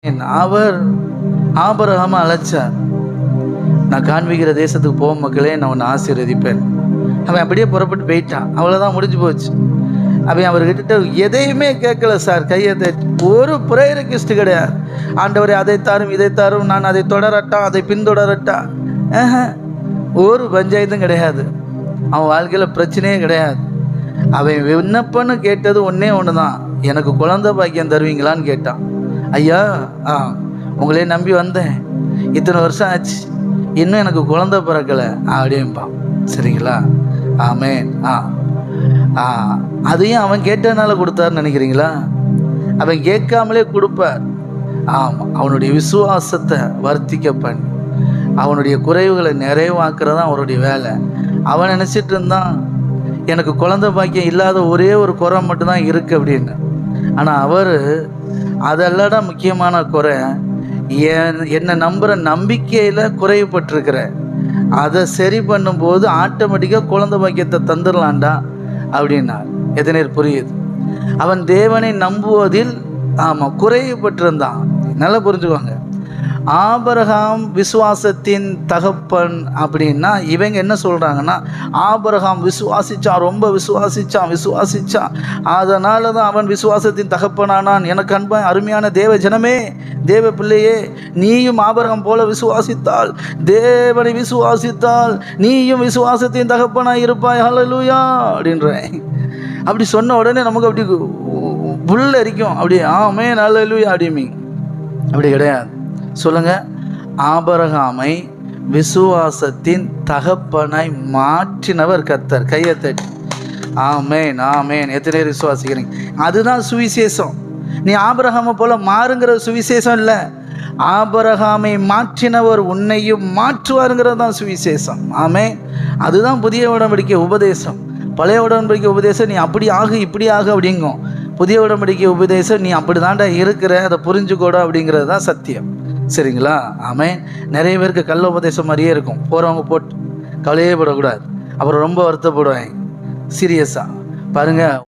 அவர் ஆபிரகாமை அழைச்சார். நான் காண்பிக்கிற தேசத்துக்கு போகும் மக்களே, நான் உன்னை ஆசீர்வதிப்பேன். அவன் அப்படியே புறப்பட்டு போயிட்டான். அவ்வளோதான், முடிஞ்சு போச்சு. அவன் அவர்கிட்ட எதையுமே கேட்கல சார். கையை ஒரு ப்ரேயர் ரிக்வெஸ்ட் கிடையாது. ஆண்டவரே அதை தாரும் இதை தாரும், நான் அதை தொடரட்டா அதை பின்தொடரட்டா, ஒரு பஞ்சாயத்தும் கிடையாது. அவன் வாழ்க்கையில் பிரச்சனையே கிடையாது. அவன் விண்ணப்பன்னு கேட்டது ஒன்றே ஒன்று தான், எனக்கு குழந்தை பாக்கியம் தருவீங்களான்னு கேட்டான். ஐயா, உங்களே நம்பி வந்தேன், இத்தனை வருஷம் ஆச்சு, இன்னும் எனக்கு குழந்தை பிறக்கலை அப்படின்பான். சரிங்களா? ஆமேன். அதையும் அவன் கேட்டதுனால கொடுத்தாருன்னு நினைக்கிறீங்களா? அவன் கேட்காமலே கொடுப்பார். ஆமாம், அவனுடைய விசுவாசத்தை வர்த்திக்க பண்ணி அவனுடைய குறைவுகளை நிறைவாக்குறதான் அவருடைய வேலை. அவன் நினச்சிட்டு இருந்தான் எனக்கு குழந்தை பாக்கியம் இல்லாத ஒரே ஒரு குறை மட்டும்தான் இருக்குது அப்படின்னு. ஆனால் அவர் அதெல்லாட முக்கியமான குறை, என்னை நம்புகிற நம்பிக்கையில் குறைவுபட்டிருக்கிற, அதை சரி பண்ணும்போது ஆட்டோமேட்டிக்காக குழந்தை பாக்கியத்தை தந்துடலான்டா அப்படின்னார். எத்தனை புரியுது? அவன் தேவனை நம்புவதில் குறைவுபட்டிருந்தான். நல்லா புரிஞ்சுக்குவாங்க. ஆபிரகாம் விசுவாசத்தின் தகப்பன் அப்படின்னா இவங்க என்ன சொல்கிறாங்கன்னா, ஆபிரகாம் விசுவாசிச்சான், ரொம்ப விசுவாசிச்சான், அதனால தான் அவன் விசுவாசத்தின் தகப்பனானான். எனக்கு அன்பான அருமையான தேவ ஜனமே, தேவ பிள்ளையே, நீயும் ஆபிரகாம் போல விசுவாசித்தால், தேவனை விசுவாசித்தால் நீயும் விசுவாசத்தின் தகப்பனாய் இருப்பாய். ஹல்லேலூயா அப்படின்றேன். அப்படி சொன்ன உடனே நமக்கு அப்படி புல் அரிக்கும். அப்படி ஆமென் ஹல்லேலூயா அப்படிமி. அப்படி கிடையாது. சொல்லுங்க, ஆபிரகாமை விசுவாசத்தின் தகப்பனாய் மாற்றினவர் கர்த்தர். கையை தட்டி ஆமென் ஆமென். எத்தனை பேர் விசுவாசிக்கிறீங்க? அதுதான் சுவிசேஷம். நீ ஆபிரகாமை போல மாறுங்கிற சுவிசேஷம் இல்லை. ஆபிரகாமை மாற்றினவர் உன்னையும் மாற்றுவாருங்கிறது தான் சுவிசேஷம். ஆமென். அதுதான் புதிய உடன்படிக்கை உபதேசம். பழைய உடன்படிக்கை உபதேசம் நீ அப்படி ஆகு இப்படி ஆகு அப்படிங்கும். புதிய உடன்படிக்கை உபதேசம் நீ அப்படி தாண்டா இருக்கிற, அதை புரிஞ்சுக்கூட அப்படிங்கிறது தான் சத்தியம். சரிங்களா? ஆமென். நிறைய பேருக்கு கள்ள உபதேசம் மாதிரியே இருக்கும். போகிறவங்க போட்டு கவலையே படக்கூடாது, அப்புறம் ரொம்ப வருத்தப்படுவாங்க. சீரியஸாக பாருங்கள்.